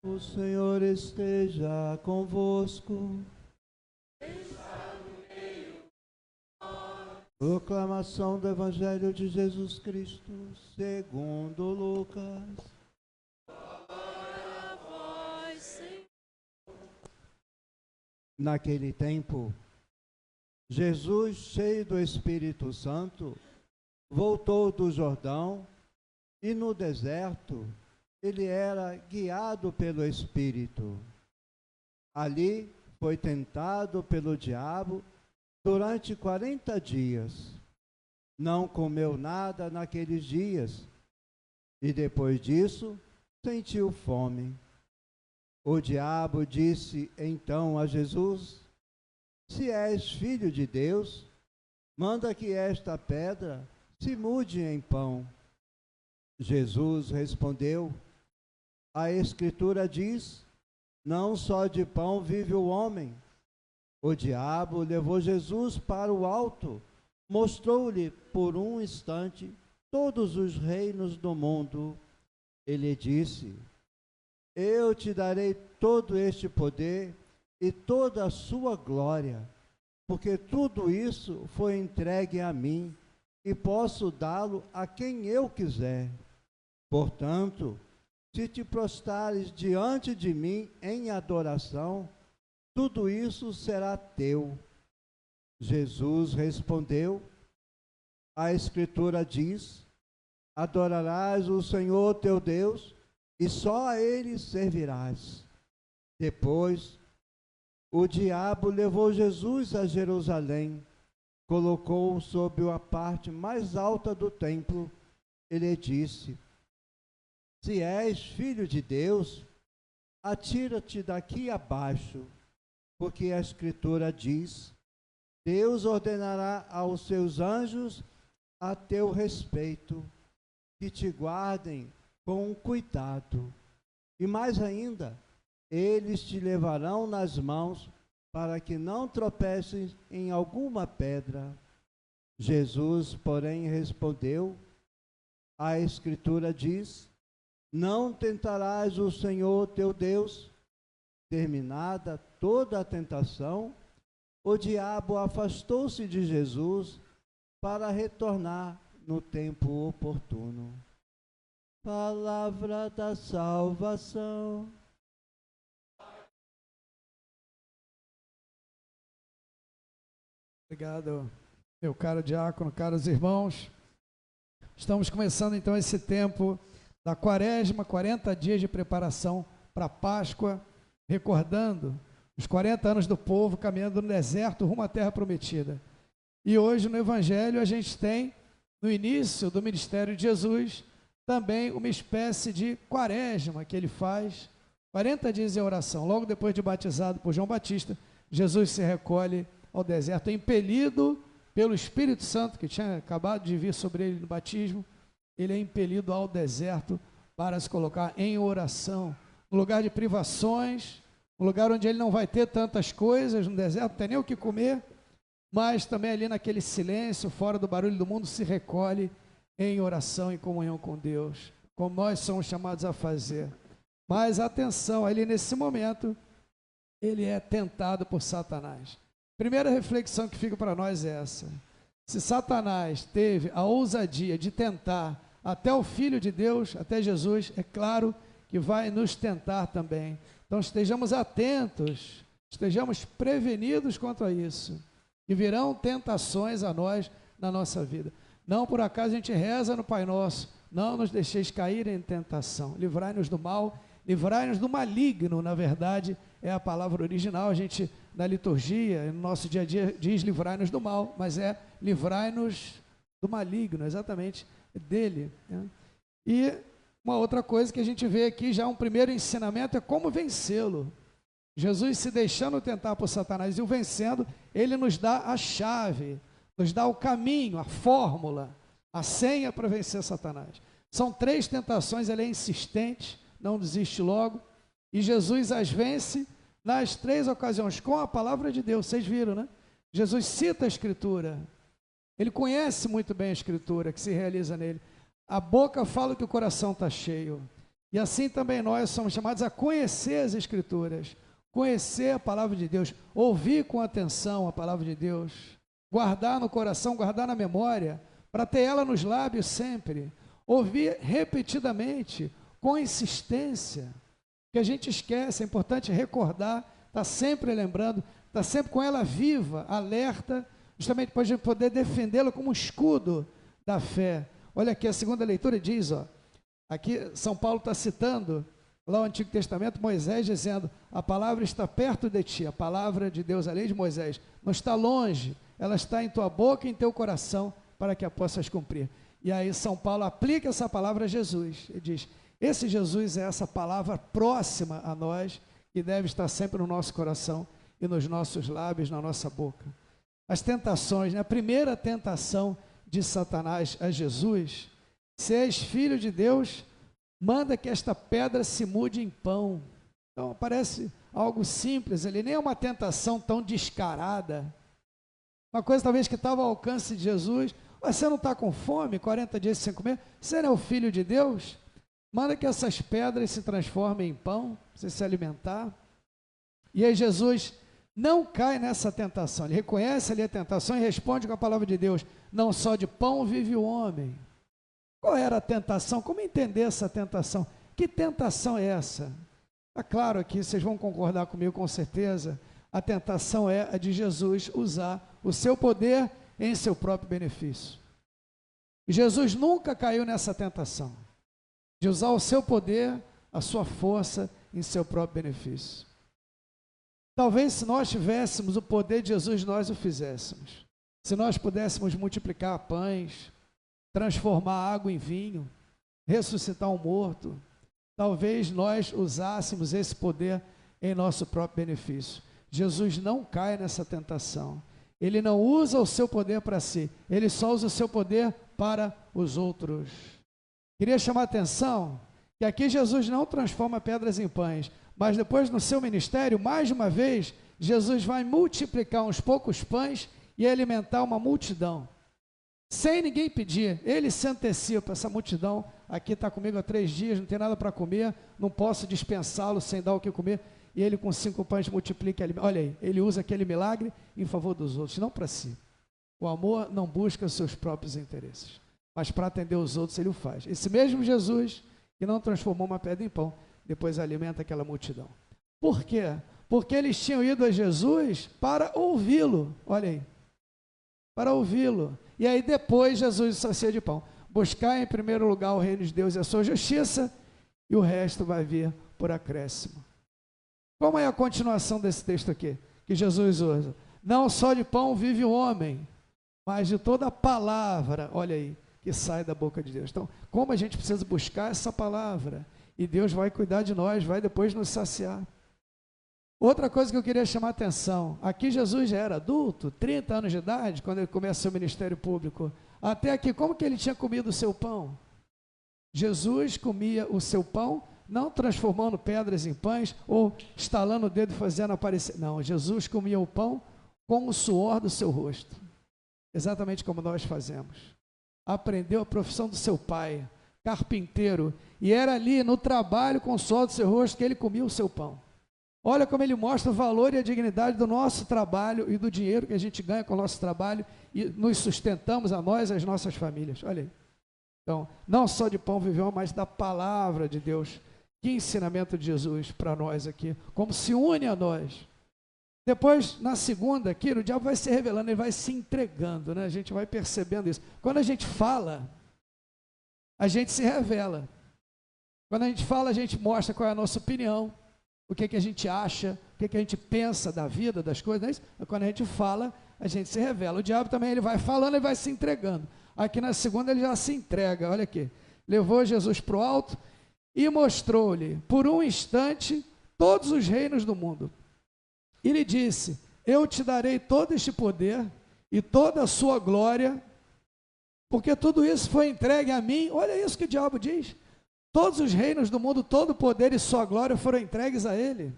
O Senhor esteja convosco. Proclamação do Evangelho de Jesus Cristo, segundo Lucas. Glória a vós, Senhor. Naquele tempo, Jesus, cheio do Espírito Santo, voltou do Jordão e no deserto ele era guiado pelo Espírito. Ali foi tentado pelo diabo durante 40 dias. Não comeu nada naqueles dias e depois disso sentiu fome. O diabo disse então a Jesus: se és filho de Deus, manda que esta pedra se mude em pão. Jesus respondeu: a Escritura diz, não só de pão vive o homem. O diabo levou Jesus para o alto, mostrou-lhe por um instante todos os reinos do mundo. Ele disse: eu te darei todo este poder e toda a sua glória, porque tudo isso foi entregue a mim e posso dá-lo a quem eu quiser. Portanto, se te prostrares diante de mim em adoração, tudo isso será teu. Jesus respondeu: a Escritura diz, adorarás o Senhor teu Deus e só a Ele servirás. Depois, o diabo levou Jesus a Jerusalém, colocou-o sob a parte mais alta do templo. Ele disse: se és filho de Deus, atira-te daqui abaixo, porque a Escritura diz, Deus ordenará aos seus anjos a teu respeito, que te guardem com cuidado. E mais ainda, eles te levarão nas mãos, para que não tropeces em alguma pedra. Jesus, porém, respondeu: a Escritura diz, não tentarás o Senhor teu Deus. Terminada toda a tentação, o diabo afastou-se de Jesus para retornar no tempo oportuno. Palavra da salvação. Obrigado, meu caro diácono, caros irmãos. Estamos começando então esse tempo da Quaresma, 40 dias de preparação para a Páscoa, recordando os 40 anos do povo caminhando no deserto rumo à terra prometida. E hoje no Evangelho a gente tem, no início do ministério de Jesus, também uma espécie de Quaresma que ele faz, 40 dias em oração. Logo depois de batizado por João Batista, Jesus se recolhe ao deserto, impelido pelo Espírito Santo, que tinha acabado de vir sobre ele no batismo. Ele é impelido ao deserto para se colocar em oração, no lugar de privações, um lugar onde ele não vai ter tantas coisas, no deserto, não tem nem o que comer, mas também ali naquele silêncio, fora do barulho do mundo, se recolhe em oração e comunhão com Deus, como nós somos chamados a fazer. Mas atenção, ali nesse momento, ele é tentado por Satanás. Primeira reflexão que fica para nós é essa: se Satanás teve a ousadia de tentar até o Filho de Deus, até Jesus, é claro que vai nos tentar também. Então estejamos atentos, estejamos prevenidos contra isso, e virão tentações a nós na nossa vida. Não por acaso a gente reza no Pai Nosso: não nos deixeis cair em tentação, livrai-nos do mal, livrai-nos do maligno. Na verdade é a palavra original, a gente na liturgia, no nosso dia a dia diz livrai-nos do mal, mas é livrai-nos do maligno, exatamente dele, né? E uma outra coisa que a gente vê aqui, já um primeiro ensinamento, é como vencê-lo. Jesus se deixando tentar por Satanás e o vencendo, ele nos dá a chave, nos dá o caminho, a fórmula, a senha para vencer Satanás. São 3 tentações, ele é insistente, não desiste logo, e Jesus as vence nas 3 ocasiões, com a palavra de Deus. Vocês viram, né? Jesus cita a Escritura, ele conhece muito bem a Escritura que se realiza nele. A boca fala que o coração está cheio. E assim também nós somos chamados a conhecer as Escrituras, conhecer a palavra de Deus, ouvir com atenção a palavra de Deus, guardar no coração, guardar na memória, para ter ela nos lábios sempre, ouvir repetidamente, com insistência, que a gente esquece, é importante recordar, estar sempre lembrando, estar sempre com ela viva, alerta, justamente para a gente poder defendê-la como um escudo da fé. Olha aqui, a segunda leitura diz, aqui São Paulo está citando, lá o Antigo Testamento, Moisés dizendo, a palavra está perto de ti, a palavra de Deus, a lei de Moisés, não está longe, ela está em tua boca e em teu coração, para que a possas cumprir. E aí São Paulo aplica essa palavra a Jesus, e diz, esse Jesus é essa palavra próxima a nós, que deve estar sempre no nosso coração, e nos nossos lábios, na nossa boca. As tentações, né? A primeira tentação de Satanás a Jesus, se és filho de Deus, manda que esta pedra se mude em pão. Então parece algo simples ali, nem é uma tentação tão descarada, uma coisa talvez que estava ao alcance de Jesus. Você não está com fome, 40 dias sem comer, você não é o filho de Deus? Manda que essas pedras se transformem em pão, para você se alimentar. E aí Jesus não cai nessa tentação, ele reconhece ali a tentação e responde com a palavra de Deus, não só de pão vive o homem. Qual era a tentação? Como entender essa tentação? Que tentação é essa? Está claro aqui, vocês vão concordar comigo com certeza, a tentação é a de Jesus usar o seu poder em seu próprio benefício. E Jesus nunca caiu nessa tentação, de usar o seu poder, a sua força em seu próprio benefício. Talvez se nós tivéssemos o poder de Jesus, nós o fizéssemos. Se nós pudéssemos multiplicar pães, transformar água em vinho, ressuscitar um morto, talvez nós usássemos esse poder em nosso próprio benefício. Jesus não cai nessa tentação. Ele não usa o seu poder para si, ele só usa o seu poder para os outros. Queria chamar a atenção que aqui Jesus não transforma pedras em pães, mas depois no seu ministério, mais de uma vez, Jesus vai multiplicar uns poucos pães e alimentar uma multidão, sem ninguém pedir. Ele se antecipa, essa multidão aqui está comigo há 3 dias, não tem nada para comer, não posso dispensá-lo sem dar o que comer, e ele com 5 pães multiplica, olha aí, ele usa aquele milagre em favor dos outros, não para si. O amor não busca os seus próprios interesses, mas para atender os outros ele o faz. Esse mesmo Jesus que não transformou uma pedra em pão, depois alimenta aquela multidão. Por quê? Porque eles tinham ido a Jesus para ouvi-lo, olha aí, para ouvi-lo. E aí depois Jesus sacia de pão. Buscar em primeiro lugar o reino de Deus e a sua justiça, e o resto vai vir por acréscimo. Como é a continuação desse texto aqui, que Jesus usa? Não só de pão vive o homem, mas de toda a palavra, olha aí, que sai da boca de Deus. Então, como a gente precisa buscar essa palavra, e Deus vai cuidar de nós, vai depois nos saciar. Outra coisa que eu queria chamar a atenção, aqui Jesus já era adulto, 30 anos de idade, quando ele começa o seu ministério público. Até aqui, como que ele tinha comido o seu pão? Jesus comia o seu pão, não transformando pedras em pães, ou estalando o dedo e fazendo aparecer. Não, Jesus comia o pão com o suor do seu rosto, exatamente como nós fazemos. Aprendeu a profissão do seu pai, carpinteiro, e era ali no trabalho com o suor do seu rosto que ele comia o seu pão. Olha como ele mostra o valor e a dignidade do nosso trabalho e do dinheiro que a gente ganha com o nosso trabalho e nos sustentamos a nós e as nossas famílias. Olha aí. Então, não só de pão viveu, mas da palavra de Deus. Que ensinamento de Jesus para nós aqui, como se une a nós. Depois, na segunda aqui, o diabo vai se revelando, ele vai se entregando, né? A gente vai percebendo isso. Quando a gente fala, a gente se revela. Quando a gente fala, a gente mostra qual é a nossa opinião, o que a gente acha, o que a gente pensa da vida, das coisas, não é isso? Quando a gente fala, a gente se revela. O diabo também, ele vai falando e vai se entregando. Aqui na segunda ele já se entrega, olha aqui. Levou Jesus para o alto e mostrou-lhe, por um instante, todos os reinos do mundo. E lhe disse, eu te darei todo este poder e toda a sua glória, porque tudo isso foi entregue a mim. Olha isso que o diabo diz. Todos os reinos do mundo, todo o poder e sua glória foram entregues a ele.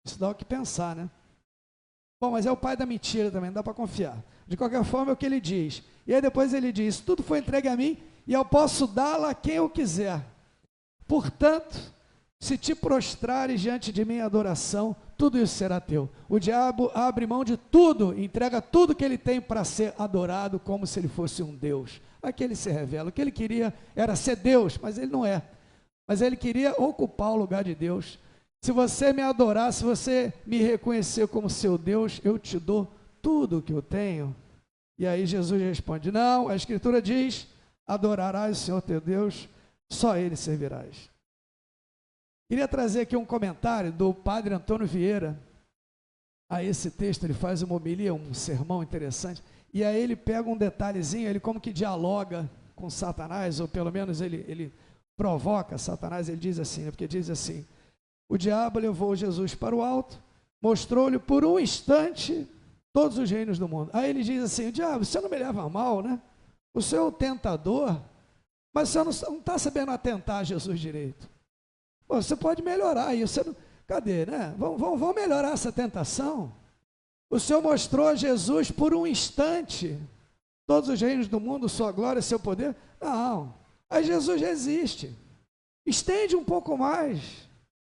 Isso dá o que pensar, né? Bom, mas é o pai da mentira também, não dá para confiar. De qualquer forma, é o que ele diz. E aí depois ele diz, tudo foi entregue a mim e eu posso dá-la a quem eu quiser. Portanto, se te prostrares diante de mim em adoração, tudo isso será teu. O diabo abre mão de tudo, entrega tudo que ele tem para ser adorado como se ele fosse um Deus. Aqui ele se revela. O que ele queria era ser Deus, mas ele não é. Mas ele queria ocupar o lugar de Deus. Se você me adorar, se você me reconhecer como seu Deus, eu te dou tudo o que eu tenho. E aí Jesus responde, não, a Escritura diz, adorarás o Senhor teu Deus, só Ele servirás. Queria trazer aqui um comentário do padre Antônio Vieira a esse texto. Ele faz uma homilia, um sermão interessante, e aí ele pega um detalhezinho, ele como que dialoga com Satanás, ou pelo menos ele provoca Satanás. Ele diz assim, porque diz assim, o diabo levou Jesus para o alto, mostrou-lhe por um instante todos os reinos do mundo. Aí ele diz assim, o diabo, você não me leva a mal, né? O senhor é o tentador, mas você não está sabendo atentar a Jesus direito. Pô, você pode melhorar isso. Cadê, né? Vamos melhorar essa tentação. O Senhor mostrou a Jesus por um instante todos os reinos do mundo, sua glória, seu poder. Não. Aí Jesus resiste. Estende um pouco mais.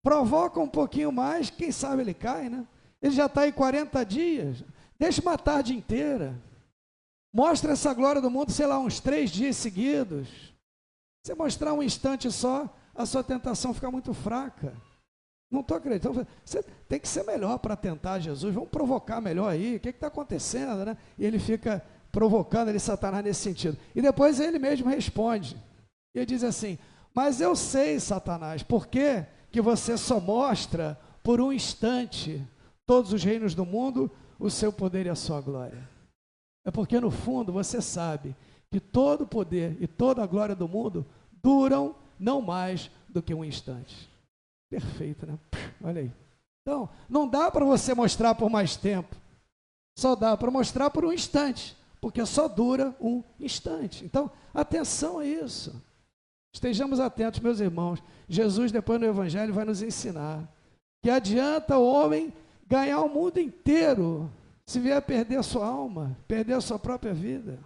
Provoca um pouquinho mais. Quem sabe ele cai, né? Ele já está aí 40 dias. Deixa uma tarde inteira. Mostra essa glória do mundo, sei lá, uns 3 dias seguidos. Você mostrar um instante só, a sua tentação fica muito fraca. Não estou acreditando. Você tem que ser melhor para tentar Jesus. Vamos provocar melhor aí. O que está acontecendo, né? E ele fica provocando ele, Satanás, nesse sentido. E depois ele mesmo responde. Ele diz assim, mas eu sei, Satanás, por que você só mostra por um instante todos os reinos do mundo, o seu poder e a sua glória? É porque no fundo você sabe que todo o poder e toda a glória do mundo duram não mais do que um instante. Perfeito, né? Olha aí. Então, não dá para você mostrar por mais tempo. Só dá para mostrar por um instante, porque só dura um instante. Então, atenção a isso. Estejamos atentos, meus irmãos. Jesus, depois no Evangelho, vai nos ensinar que adianta o homem ganhar o mundo inteiro se vier a perder a sua alma, perder a sua própria vida.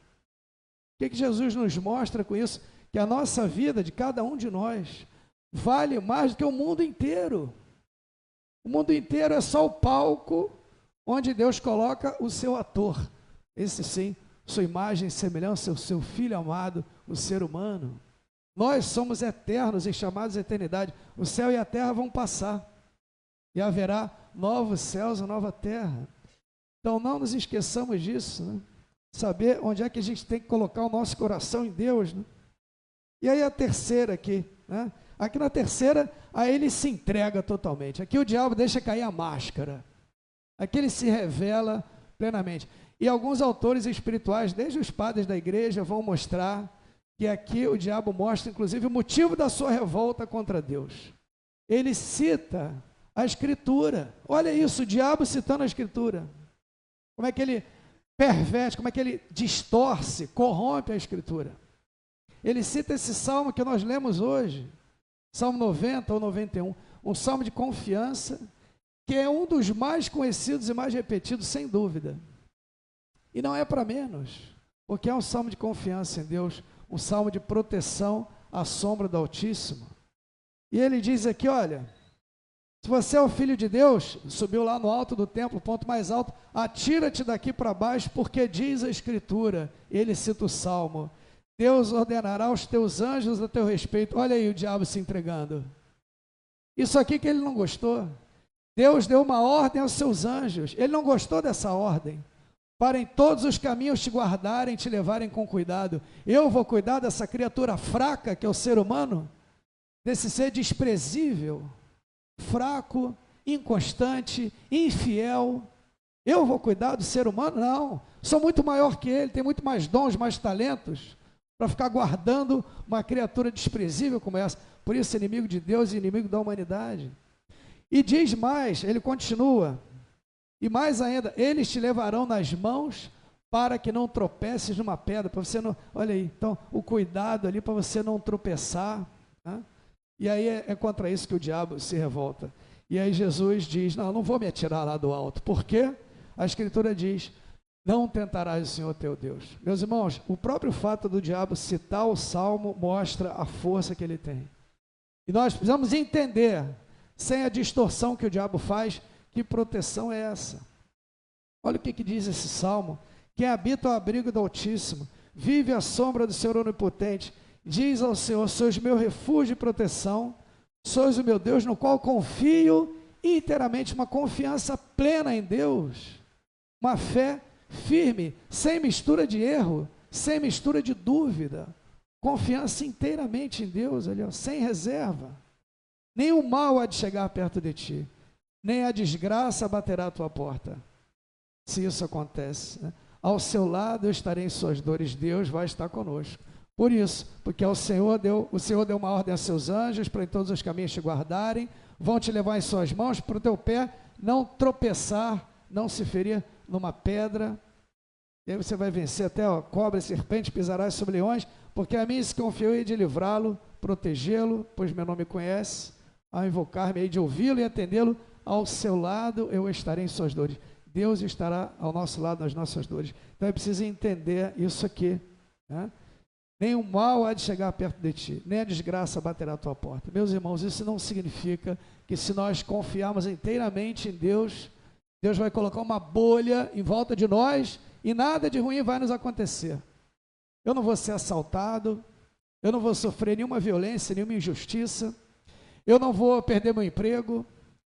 O que Jesus nos mostra com isso? Que a nossa vida, de cada um de nós, vale mais do que o mundo inteiro. O mundo inteiro é só o palco onde Deus coloca o seu ator. Esse sim, sua imagem e semelhança, o seu Filho amado, o ser humano. Nós somos eternos e chamados à eternidade. O céu e a terra vão passar. E haverá novos céus e nova terra. Então não nos esqueçamos disso, né? Saber onde é que a gente tem que colocar o nosso coração em Deus, né? E aí a terceira aqui, né? Aqui na terceira, aí ele se entrega totalmente. Aqui o diabo deixa cair a máscara. Aqui ele se revela plenamente. E alguns autores espirituais, desde os padres da igreja, vão mostrar que aqui o diabo mostra, inclusive, o motivo da sua revolta contra Deus. Ele cita a Escritura. Olha isso, o diabo citando a Escritura. Como é que ele perverte, como é que ele distorce, corrompe a Escritura. Ele cita esse salmo que nós lemos hoje, Salmo 90 ou 91, um salmo de confiança, que é um dos mais conhecidos e mais repetidos, sem dúvida. E não é para menos, porque é um salmo de confiança em Deus, um salmo de proteção à sombra do Altíssimo. E ele diz aqui, olha, se você é o Filho de Deus, subiu lá no alto do templo, ponto mais alto, atira-te daqui para baixo, porque diz a Escritura, ele cita o salmo, Deus ordenará aos teus anjos a teu respeito. Olha aí o diabo se entregando. Isso aqui que ele não gostou. Deus deu uma ordem aos seus anjos. Ele não gostou dessa ordem. Para em todos os caminhos te guardarem, te levarem com cuidado. Eu vou cuidar dessa criatura fraca que é o ser humano, desse ser desprezível, fraco, inconstante, infiel. Eu vou cuidar do ser humano? Não. Sou muito maior que ele, tenho muito mais dons, mais talentos, para ficar guardando uma criatura desprezível como essa. Por isso, inimigo de Deus e inimigo da humanidade. E diz mais, ele continua, e mais ainda, eles te levarão nas mãos para que não tropeces numa pedra, para você não, olha aí, então, o cuidado ali para você não tropeçar, né? E aí é contra isso que o diabo se revolta. E aí Jesus diz, não vou me atirar lá do alto, porque a Escritura diz, não tentarás o Senhor teu Deus. Meus irmãos, o próprio fato do diabo citar o Salmo mostra a força que ele tem. E nós precisamos entender, sem a distorção que o diabo faz, que proteção é essa. Olha o que diz esse salmo: quem habita ao abrigo do Altíssimo, vive à sombra do Senhor Onipotente, diz ao Senhor: sois meu refúgio e proteção, sois o meu Deus no qual confio inteiramente. Uma confiança plena em Deus, uma fé firme, sem mistura de erro, sem mistura de dúvida, confiança inteiramente em Deus, ali, ó, sem reserva. Nenhum mal há de chegar perto de ti, nem a desgraça baterá à tua porta. Se isso acontece, né? Ao seu lado eu estarei em suas dores. Deus vai estar conosco. Por isso, porque o Senhor deu uma ordem a seus anjos para em todos os caminhos te guardarem, vão te levar em suas mãos para o teu pé não tropeçar, não se ferir numa pedra. E aí você vai vencer até a cobra e serpente, pisarás sobre leões, porque a mim se confiou e de livrá-lo, protegê-lo, pois meu nome conhece. Ao invocar-me, hei de ouvi-lo e atendê-lo. Ao seu lado eu estarei em suas dores. Deus estará ao nosso lado nas nossas dores. Então é preciso entender isso aqui, né? Nenhum mal há de chegar perto de ti, nem a desgraça baterá à tua porta. Meus irmãos, isso não significa que se nós confiarmos inteiramente em Deus, Deus vai colocar uma bolha em volta de nós e nada de ruim vai nos acontecer. Eu não vou ser assaltado, eu não vou sofrer nenhuma violência, nenhuma injustiça, eu não vou perder meu emprego,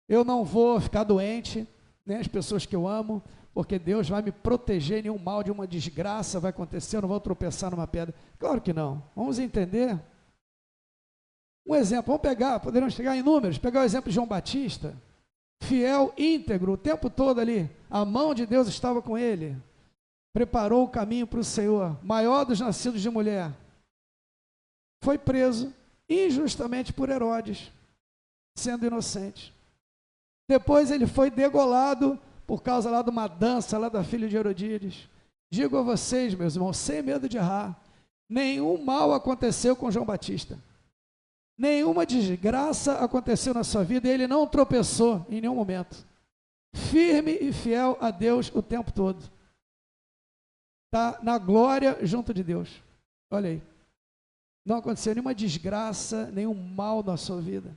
eu não vou ficar doente, nem as pessoas que eu amo, porque Deus vai me proteger, nenhum mal de uma desgraça vai acontecer, eu não vou tropeçar numa pedra. Claro que não. Vamos entender. Um exemplo, poderíamos chegar em números, pegar o exemplo de João Batista, fiel, íntegro, o tempo todo ali, a mão de Deus estava com ele, preparou o caminho para o Senhor, maior dos nascidos de mulher, foi preso injustamente por Herodes, sendo inocente. Depois ele foi degolado por causa lá de uma dança lá da filha de Herodíades. Digo a vocês, meus irmãos, sem medo de errar, nenhum mal aconteceu com João Batista. Nenhuma desgraça aconteceu na sua vida e ele não tropeçou em nenhum momento. Firme e fiel a Deus o tempo todo. Está na glória junto de Deus. Olha aí. Não aconteceu nenhuma desgraça, nenhum mal na sua vida.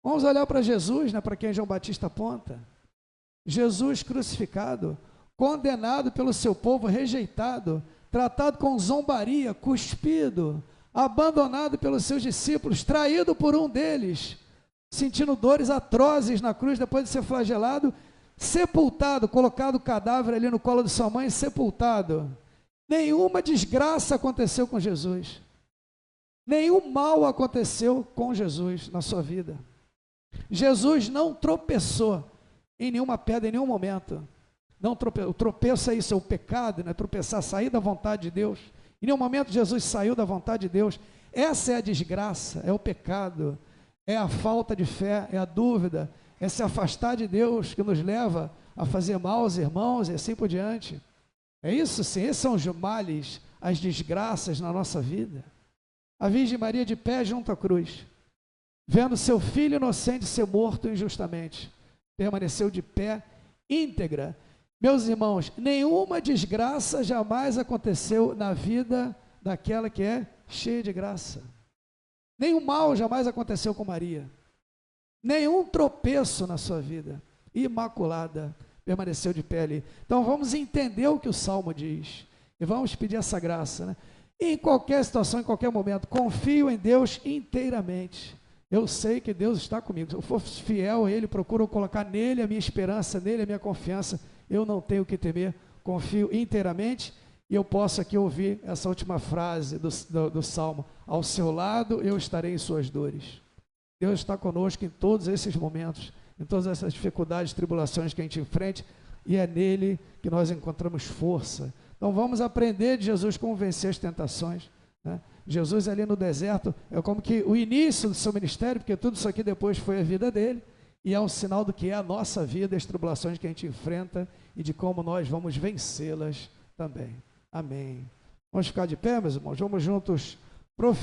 Vamos olhar para Jesus, né, para quem João Batista aponta. Jesus crucificado, condenado pelo seu povo, rejeitado, tratado com zombaria, cuspido, abandonado pelos seus discípulos, traído por um deles, sentindo dores atrozes na cruz depois de ser flagelado, sepultado, colocado o cadáver ali no colo de sua mãe, sepultado. Nenhuma desgraça aconteceu com Jesus. Nenhum mal aconteceu com Jesus na sua vida. Jesus não tropeçou em nenhuma pedra, em nenhum momento. Não o tropeço é isso, é o pecado, né? Tropeçar, sair da vontade de Deus. Em nenhum momento Jesus saiu da vontade de Deus. Essa é a desgraça, é o pecado, é a falta de fé, é a dúvida, é se afastar de Deus que nos leva a fazer mal aos irmãos e assim por diante. É isso sim, esses são os males, as desgraças na nossa vida. A Virgem Maria de pé junto à cruz, vendo seu filho inocente ser morto injustamente, permaneceu de pé, íntegra. Meus irmãos, nenhuma desgraça jamais aconteceu na vida daquela que é cheia de graça. Nenhum mal jamais aconteceu com Maria. Nenhum tropeço na sua vida. Imaculada, permaneceu de pé ali. Então vamos entender o que o Salmo diz. E vamos pedir essa graça, né? Em qualquer situação, em qualquer momento, confio em Deus inteiramente. Eu sei que Deus está comigo. Se eu for fiel a Ele, procuro colocar nele a minha esperança, nele a minha confiança. Eu não tenho o que temer, confio inteiramente. E eu posso aqui ouvir essa última frase do Salmo: ao seu lado eu estarei em suas dores. Deus está conosco em todos esses momentos, em todas essas dificuldades, tribulações que a gente enfrenta, e é nele que nós encontramos força. Então vamos aprender de Jesus como vencer as tentações, né? Jesus ali no deserto é como que o início do seu ministério, porque tudo isso aqui depois foi a vida dele, e é um sinal do que é a nossa vida, as tribulações que a gente enfrenta e de como nós vamos vencê-las também. Amém. Vamos ficar de pé, meus irmãos? Vamos juntos profetizar.